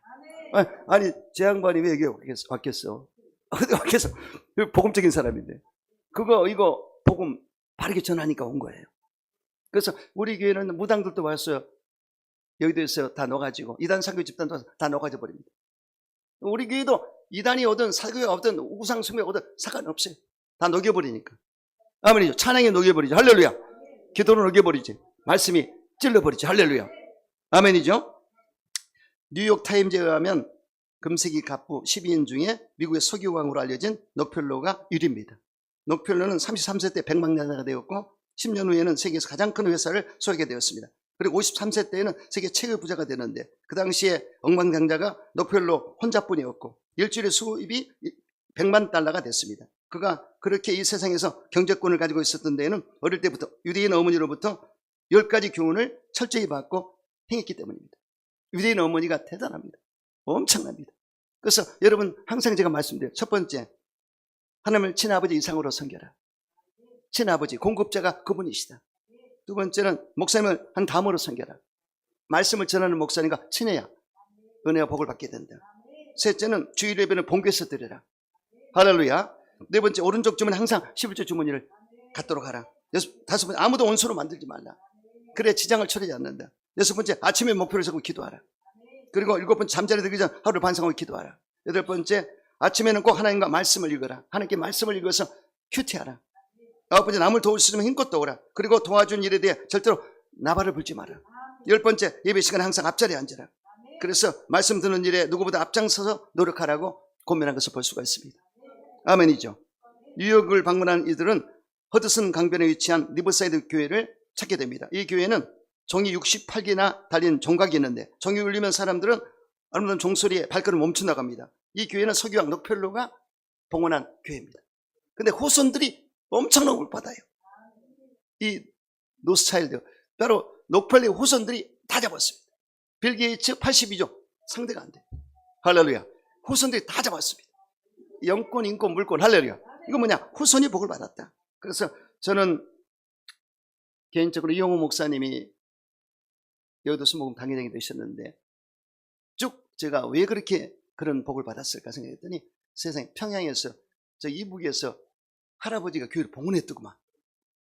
아니 제 양반이 왜 여기 왔겠어? 어디 왔겠어? 복음적인 사람인데 이거 복음 바르게 전하니까 온 거예요. 그래서 우리 교회는 무당들도 왔어요. 여의도에서 다 넣어가지고 이단 사교 집단도 다 넣어가져 버립니다. 우리 교회도 이단이 오든 사교가 오든 우상 숭배가 오든 상관없어요. 다 녹여버리니까. 아멘이죠. 찬양에 녹여버리죠. 할렐루야. 기도로 녹여버리지. 말씀이 찔러버리죠. 할렐루야. 아멘이죠. 뉴욕 타임즈에 의하면 금세기 갑부 12인 중에 미국의 석유왕으로 알려진 록펠러가 1위입니다. 록펠러는 33세 때 백만장자가 되었고 10년 후에는 세계에서 가장 큰 회사를 소유하게 되었습니다. 그리고 53세 때에는 세계 최고의 부자가 되는데 그 당시에 억만장자가 록펠러 혼자뿐이었고 일주일에 수입이 100만 달러가 됐습니다. 그가 그렇게 이 세상에서 경제권을 가지고 있었던 데에는 어릴 때부터 유대인 어머니로부터 10가지 교훈을 철저히 받고 행했기 때문입니다. 유대인 어머니가 대단합니다. 엄청납니다. 그래서 여러분 항상 제가 말씀드려요. 첫 번째, 하나님을 친아버지 이상으로 섬겨라. 친아버지, 공급자가 그분이시다. 두 번째는 목사님을 한 다음으로 섬겨라. 말씀을 전하는 목사님과 친해야 은혜와 복을 받게 된다. 셋째는 주일 예배는 본교에서 드려라. 할렐루야. 네 번째, 오른쪽 주머니 항상 11조 주머니를 갖도록 하라. 다섯 번째, 아무도 원수로 만들지 말라. 그래 지장을 처리하지 않는다. 여섯 번째, 아침에 목표를 세우고 기도하라. 그리고 일곱 번째, 잠자리 들기 전 하루를 반성하고 기도하라. 여덟 번째, 아침에는 꼭 하나님과 말씀을 읽어라. 하나님께 말씀을 읽어서 큐티하라. 아홉 번째, 남을 도울 수 있으면 힘껏 도우라. 그리고 도와준 일에 대해 절대로 나발을 불지 마라. 열 번째, 예배 시간에 항상 앞자리에 앉아라. 그래서 말씀 듣는 일에 누구보다 앞장서서 노력하라고 권면한 것을 볼 수가 있습니다. 아멘이죠. 뉴욕을 방문한 이들은 허드슨 강변에 위치한 리버사이드 교회를 찾게 됩니다. 이 교회는 종이 68개나 달린 종각이 있는데 종이 울리면 사람들은 아름다운 종소리에 발걸음 멈춰 나갑니다. 이 교회는 석유왕 록펠러가 봉헌한 교회입니다. 근데 후손들이 엄청난 걸 받아요. 이 노스차일드, 바로 록펠러의 후손들이 다 잡았습니다. 빌 게이츠 82조 상대가 안 돼요. 할렐루야. 후손들이 다 잡았습니다. 영권, 인권, 물권. 할렐루야. 이거 뭐냐? 후손이 복을 받았다. 그래서 저는 개인적으로 이용호 목사님이 여의도 수목금 당회장이 되셨는데 쭉 제가 왜 그렇게 그런 복을 받았을까 생각했더니 세상에 평양에서 저 이북에서 할아버지가 교회를 봉헌했더구만.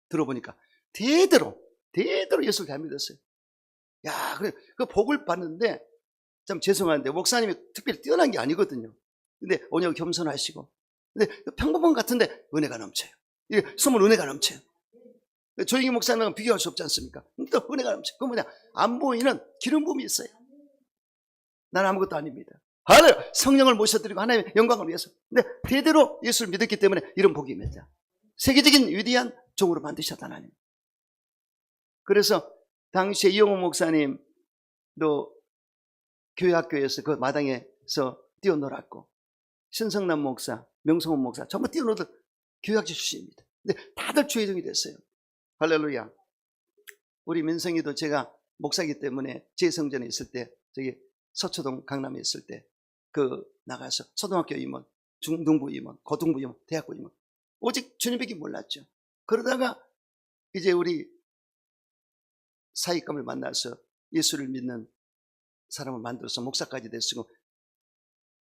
들어보니까 대대로 예수를 잘 믿었어요. 야, 그래 그 복을 받는데 참 죄송한데 목사님이 특별히 뛰어난 게 아니거든요. 근데 언약 겸손하시고, 근데 평범한 같은데 은혜가 넘쳐요. 이게 숨은 은혜가 넘쳐요. 조영기 목사님과 비교할 수 없지 않습니까? 또 은혜가 넘쳐요. 그 뭐냐, 안 보이는 기름 부음이 있어요. 나는 아무것도 아닙니다. 할렐루야. 성령을 모셔드리고 하나님의 영광을 위해서. 근데 대대로 예수를 믿었기 때문에 이런 복이 임했다. 세계적인 위대한 종으로 만드셨다 하나님. 그래서 당시에 이용호 목사님도 교회 학교에서 그 마당에서 뛰어놀았고, 신성남 목사, 명성훈 목사 전부 뛰어놀던 교회학자 출신입니다. 근데 다들 주의종이 됐어요. 할렐루야. 우리 민성이도 제가 목사이기 때문에 제성전에 있을 때, 저기 서초동 강남에 있을 때 그 나가서 초등학교 임원, 중등부 임원, 고등부 임원, 대학부 임원, 오직 주님밖에 몰랐죠. 그러다가 이제 우리 사익감을 만나서 예수를 믿는 사람을 만들어서 목사까지 됐으고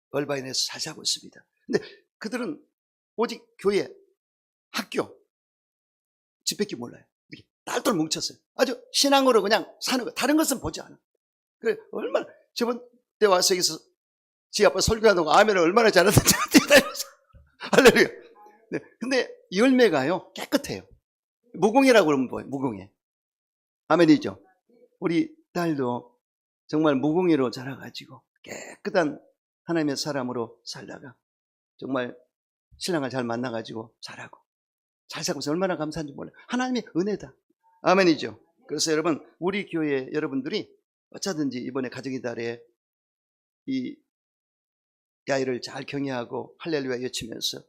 얼바인에서 잘 살고 있습니다. 근데 그들은 오직 교회, 학교, 집밖에 몰라요. 이렇게 딸똘 뭉쳤어요. 아주 신앙으로 그냥 사는 거, 다른 것은 보지 않아. 그래, 얼마나, 저번 때 와서 여기서 지 아빠 설교하는 거 아멘을 얼마나 잘하는지 뛰어다니면서. 할렐루야. 네, 근데 열매가요, 깨끗해요. 무공이라고 그러면 뭐예요? 무공해. 아멘이죠. 우리 딸도 정말 무공의로 자라가지고 깨끗한 하나님의 사람으로 살다가 정말 신랑을 잘 만나가지고 잘하고 잘 살고 있어서 얼마나 감사한지 몰라요. 하나님의 은혜다. 아멘이죠. 그래서 여러분, 우리 교회 여러분들이 어쩌든지 이번에 가정의 달에 이 야일을 잘 경외하고 할렐루야 외치면서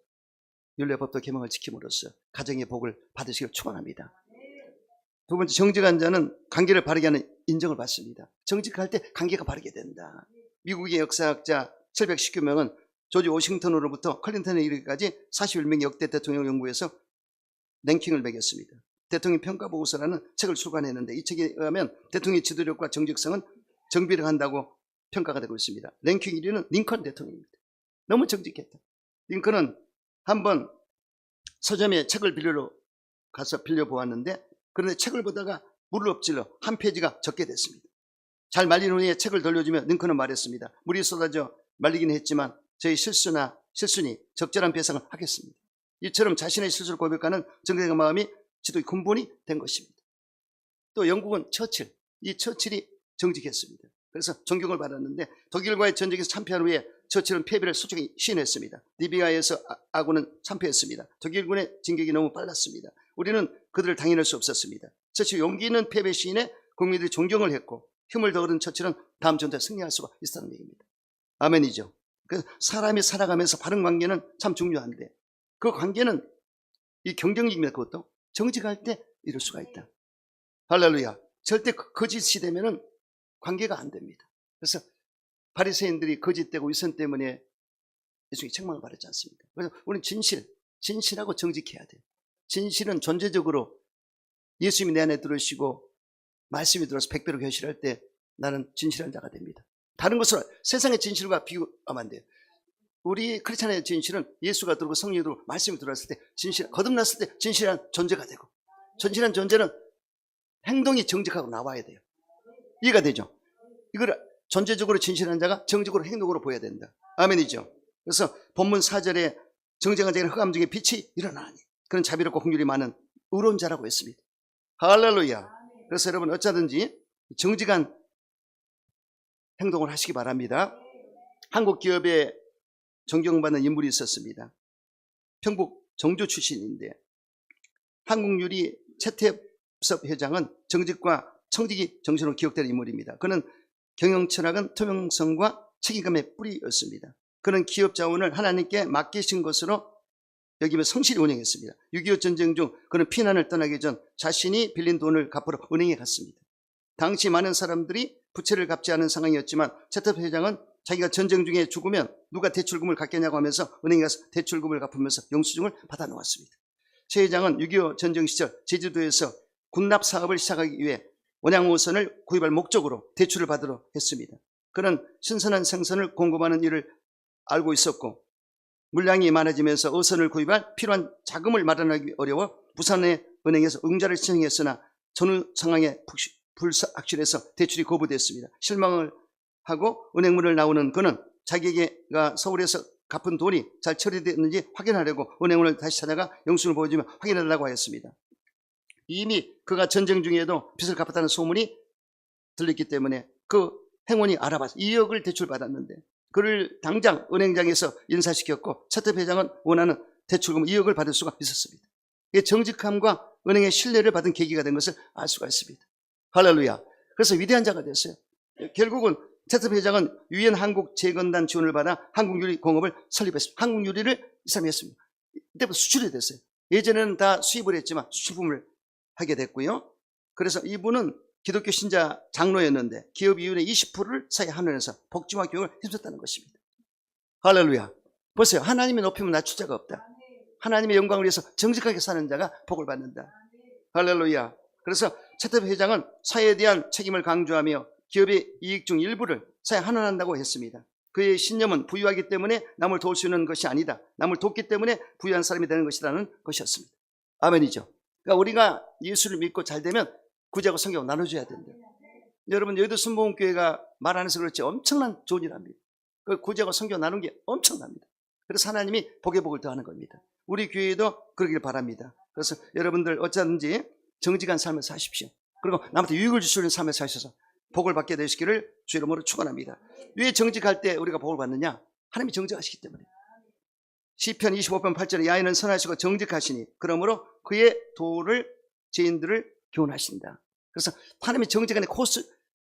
율례법도 계명을 지킴으로써 가정의 복을 받으시길 축원합니다. 두 번째, 정직한 자는 관계를 바르게 하는 인정을 받습니다. 정직할 때 관계가 바르게 된다. 미국의 역사학자 719명은 조지 워싱턴으로부터 클린턴에 이르기까지 41명의 역대 대통령 연구에서 랭킹을 매겼습니다. 대통령 평가보고서라는 책을 출간했는데 이 책에 의하면 대통령의 지도력과 정직성은 정비를 한다고 평가가 되고 있습니다. 랭킹 1위는 링컨 대통령입니다. 너무 정직했다. 링컨은 한번 서점에 책을 빌려러 가서 빌려보았는데, 그런데 책을 보다가 물을 엎질러 한 페이지가 적게 됐습니다. 잘 말린 후에 책을 돌려주며 링컨은 말했습니다. 물이 쏟아져 말리긴 했지만 저희 실수니 적절한 배상을 하겠습니다. 이처럼 자신의 실수를 고백하는 정직한 마음이 지도의 근본이 된 것입니다. 또 영국은 처칠, 이 처칠이 정직했습니다. 그래서 존경을 받았는데 독일과의 전쟁에서 참패한 후에 처칠은 패배를 솔직히 시인했습니다. 리비아에서 아군은 참패했습니다. 독일군의 진격이 너무 빨랐습니다. 우리는 그들을 당해낼 수 없었습니다. 처칠 용기 있는 패배 시인에 국민들이 존경을 했고 힘을 더 얻은 처칠은 다음 전투에 승리할 수가 있었다는 얘기입니다. 아멘이죠. 그래서 사람이 살아가면서 바른 관계는 참 중요한데 그 관계는 이 경쟁입니다. 그것도 정직할 때 이룰 수가 있다. 할렐루야. 절대 거짓이 되면은 관계가 안 됩니다. 그래서 바리새인들이 거짓되고 위선 때문에 예수님이 책망을 받았지 않습니까? 그래서 우리는 진실하고 정직해야 돼요. 진실은 존재적으로 예수님이 내 안에 들으시고 말씀이 들어서 100배로 결실할 때 나는 진실한 자가 됩니다. 다른 것으로 세상의 진실과 비교하면 안 돼요. 우리 크리스찬의 진실은 예수가 들어오고 성령이 들어오고 말씀이 들어왔을 때 진실, 거듭났을 때 진실한 존재가 되고, 진실한 존재는 행동이 정직하고 나와야 돼요. 이해가 되죠? 이걸 존재적으로 진실한 자가 정직으로 행동으로 보여야 된다. 아멘이죠? 그래서 본문 4절에 정직한 자에게 흑암 중에 빛이 일어나니 그런 자비롭고 긍휼이 많은 의로운 자라고 했습니다. 할렐루야. 그래서 여러분 어쩌든지 정직한 행동을 하시기 바랍니다. 한국 기업에 존경받는 인물이 있었습니다. 평북 정주 출신인데 한국유리 최태섭 회장은 정직과 청직이 정신으로 기억되는 인물입니다. 그는 경영 철학은 투명성과 책임감의 뿌리였습니다. 그는 기업 자원을 하나님께 맡기신 것으로 여기며 성실히 운영했습니다. 6.25 전쟁 중 그는 피난을 떠나기 전 자신이 빌린 돈을 갚으러 은행에 갔습니다. 당시 많은 사람들이 부채를 갚지 않은 상황이었지만 최태섭 회장은 자기가 전쟁 중에 죽으면 누가 대출금을 갚겠냐고 하면서 은행에 가서 대출금을 갚으면서 영수증을 받아 놓았습니다. 최 회장은 6.25 전쟁 시절 제주도에서 군납 사업을 시작하기 위해 원양어선을 구입할 목적으로 대출을 받으러 했습니다. 그는 신선한 생선을 공급하는 일을 알고 있었고 물량이 많아지면서 어선을 구입할 필요한 자금을 마련하기 어려워 부산의 은행에서 응자를 신청했으나 전후 상황에 불확실해서 대출이 거부됐습니다. 실망을 하고 은행문을 나오는 그는 자기가 서울에서 갚은 돈이 잘 처리됐는지 확인하려고 은행문을 다시 찾아가 영수증을 보여주며 확인해달라고 하였습니다. 이미 그가 전쟁 중에도 빚을 갚았다는 소문이 들렸기 때문에 그 행원이 알아봐서 2억을 대출받았는데 그를 당장 은행장에서 인사시켰고 차태표 회장은 원하는 대출금 2억을 받을 수가 있었습니다. 정직함과 은행의 신뢰를 받은 계기가 된 것을 알 수가 있습니다. 할렐루야. 그래서 위대한 자가 됐어요. 결국은 차태표 회장은 유엔 한국재건단 지원을 받아 한국유리 공업을 설립했습니다. 한국유리를 이 사람이 했습니다. 이때부터 수출이 됐어요. 예전에는 다 수입을 했지만 수출품을 하게 됐고요. 그래서 이분은 기독교 신자 장로였는데 기업이윤의 20%를 사회 한원에서 복지와 교육을 힘썼다는 것입니다. 할렐루야. 보세요. 하나님의 높이면 낮출 자가 없다. 하나님의 영광을 위해서 정직하게 사는 자가 복을 받는다. 할렐루야. 그래서 차태표 회장은 사회에 대한 책임을 강조하며 기업의 이익 중 일부를 사회에 환원한다고 했습니다. 그의 신념은 부유하기 때문에 남을 도울 수 있는 것이 아니다. 남을 돕기 때문에 부유한 사람이 되는 것이라는 것이었습니다. 아멘이죠. 그러니까 우리가 예수를 믿고 잘 되면 구제하고 성경을 나눠줘야 된다. 여러분 여의도 순복음교회가 말 안 해서 그렇지 엄청난 좋은 일 합니다. 그 구제하고 성경 나누는 게 엄청납니다. 그래서 하나님이 복의 복을 더하는 겁니다. 우리 교회도 그러길 바랍니다. 그래서 여러분들 어쩌든지 정직한 삶을 사십시오. 그리고 남한테 유익을 줄 수 있는 삶을 사셔서 복을 받게 되시기를 주 이름으로 축원합니다. 왜 정직할 때 우리가 복을 받느냐? 하나님이 정직하시기 때문에. 시편 25편 8절에 야인은 선하시고 정직하시니 그러므로 그의 도를 죄인들을 교훈하신다. 그래서 하나님이 정직한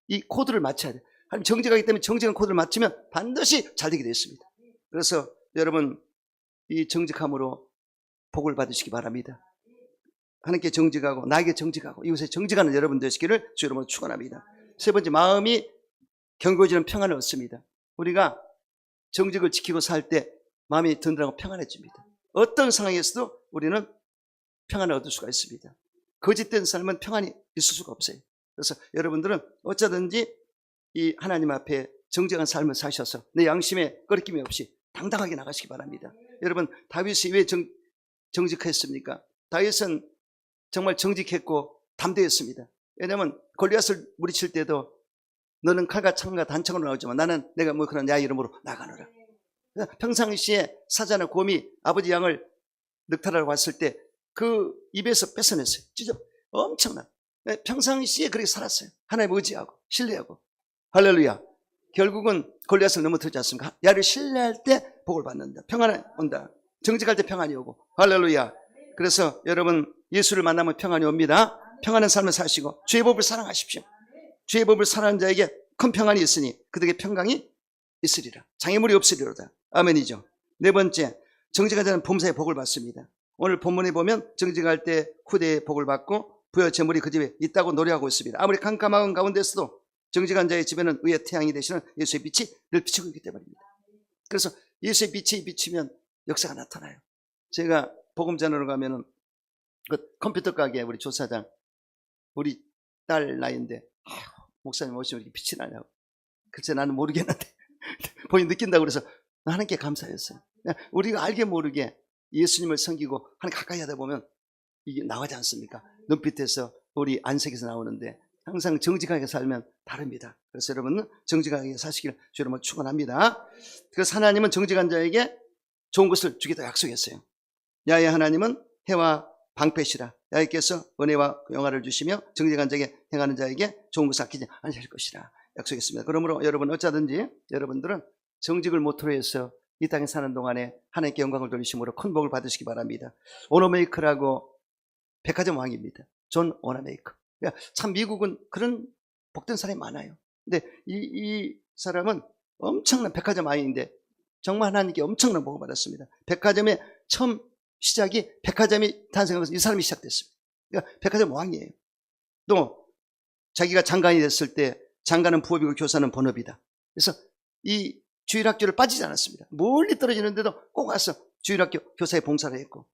이 코드를 맞춰야 돼. 하나님 정직하기 때문에 정직한 코드를 맞추면 반드시 잘 되게 되어 있습니다. 그래서 여러분 이 정직함으로 복을 받으시기 바랍니다. 하나님께 정직하고 나에게 정직하고 이웃에 정직하는 여러분 되시기를 주 이름으로 축원합니다. 세 번째, 마음이 견고해지는 평안을 얻습니다. 우리가 정직을 지키고 살 때 마음이 든든하고 평안해집니다. 어떤 상황에서도 우리는 평안을 얻을 수가 있습니다. 거짓된 삶은 평안이 있을 수가 없어요. 그래서 여러분들은 어쩌든지 이 하나님 앞에 정직한 삶을 사셔서 내 양심에 꺼리낌이 없이 당당하게 나가시기 바랍니다. 여러분 다윗이 왜 정직했습니까? 다윗은 정말 정직했고 담대했습니다. 왜냐하면 골리앗을 무리칠 때도 너는 칼과 창과 단창으로 나오지만 나는 내가 뭐 그런 야의 이름으로 나가노라. 평상시에 사자나 곰이 아버지 양을 늑탈하러 왔을 때 그 입에서 뺏어냈어요. 찢어 엄청난. 평상시에 그렇게 살았어요. 하나님 의지하고 신뢰하고. 할렐루야. 결국은 골리앗을 넘어뜨리지 않습니까? 야를 신뢰할 때 복을 받는다. 평안이 온다. 정직할 때 평안이 오고. 할렐루야. 그래서 여러분 예수를 만나면 평안이 옵니다. 평안한 삶을 사시고 주의 법을 사랑하십시오. 주의 법을 사랑하는 자에게 큰 평안이 있으니 그들에게 평강이 있으리라. 장애물이 없으리로다. 아멘이죠. 네 번째, 정직한 자는 범사의 복을 받습니다. 오늘 본문에 보면 정직할 때 후대의 복을 받고 부여 재물이 그 집에 있다고 노래하고 있습니다. 아무리 캄캄한 가운데서도 정직한 자의 집에는 의의 태양이 되시는 예수의 빛이 늘 비치고 있기 때문입니다. 그래서 예수의 빛이 비치면 역사가 나타나요. 제가 복음 전하러 가면은 그 컴퓨터 가게 우리 조사장 우리 딸 나이인데 목사님 오시면 이렇게 빛이 나냐고. 글쎄 나는 모르겠는데 본인 느낀다고 그래서 하나님께 감사했어요. 우리가 알게 모르게 예수님을 섬기고 하나님 가까이 하다 보면 이게 나오지 않습니까? 눈빛에서 우리 안색에서 나오는데 항상 정직하게 살면 다릅니다. 그래서 여러분은 정직하게 사시기를 주 여러분 축원합니다. 그래서 하나님은 정직한 자에게 좋은 것을 주겠다 약속했어요. 야의 하나님은 해와 방패시라. 야께서 은혜와 영화를 주시며 정직한 자에게 행하는 자에게 좋은 것을 아끼지 않으실 것이라 약속했습니다. 그러므로 여러분 어쩌든지 여러분들은 정직을 모토로 해서 이 땅에 사는 동안에 하나님께 영광을 돌리심으로 큰 복을 받으시기 바랍니다. 오너메이커라고 백화점 왕입니다. 존 오너메이커. 참 미국은 그런 복된 사람이 많아요. 근데 이 사람은 엄청난 백화점 왕인데 정말 하나님께 엄청난 복을 받았습니다. 백화점의 처음 시작이 백화점이 탄생하면서 이 사람이 시작됐습니다. 그러니까 백화점 왕이에요. 또 자기가 장관이 됐을 때 장관은 부업이고 교사는 본업이다. 그래서 이 주일학교를 빠지지 않았습니다. 멀리 떨어지는데도 꼭 와서 주일학교 교사의 봉사를 했고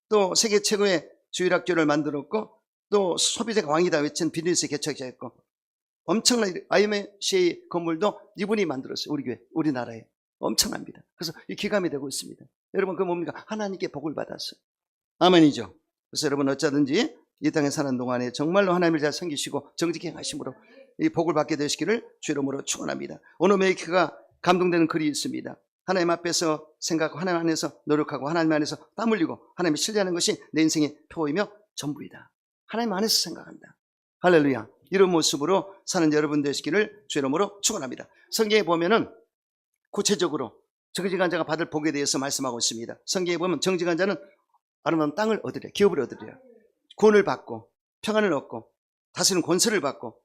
또 세계 최고의 주일학교를 만들었고 또 소비자가 왕이다 외친 비즈니스 개척이 했고, 엄청난 IMCA 건물도 이분이 만들었어요. 우리 교회, 우리나라에. 엄청납니다. 그래서 이 기감이 되고 있습니다. 여러분, 그 뭡니까? 하나님께 복을 받았어요. 아멘이죠. 그래서 여러분, 어쩌든지 이 땅에 사는 동안에 정말로 하나님을 잘 섬기시고 정직히 행하심으로 이 복을 받게 되시기를 주 이름으로 축원합니다. 오늘 메이크가 감동되는 글이 있습니다. 하나님 앞에서 생각하고 하나님 안에서 노력하고 하나님 안에서 땀 흘리고 하나님을 신뢰하는 것이 내 인생의 표이며 전부이다. 하나님 안에서 생각한다. 할렐루야. 이런 모습으로 사는 여러분 되시기를 주 이름으로 축원합니다. 성경에 보면은 구체적으로 정직한 자가 받을 복에 대해서 말씀하고 있습니다. 성경에 보면 정직한 자는 아름다운 땅을 얻으려, 기업을 얻으려, 구원을 받고 평안을 얻고 다스리는 권세를 받고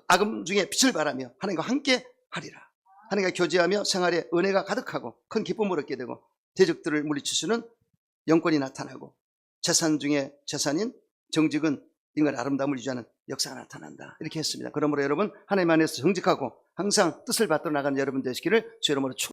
악음 중에 빛을 발하며 하나님과 함께 하리라. 하나님과 교제하며 생활에 은혜가 가득하고 큰 기쁨을 얻게 되고 대적들을 물리치시는 영권이 나타나고 재산 중에 재산인 정직은 인간의 아름다움을 유지하는 역사가 나타난다. 이렇게 했습니다. 그러므로 여러분, 하나님 안에서 정직하고 항상 뜻을 받들어 나가는 여러분 되시기를 주 이름으로 축원합니다.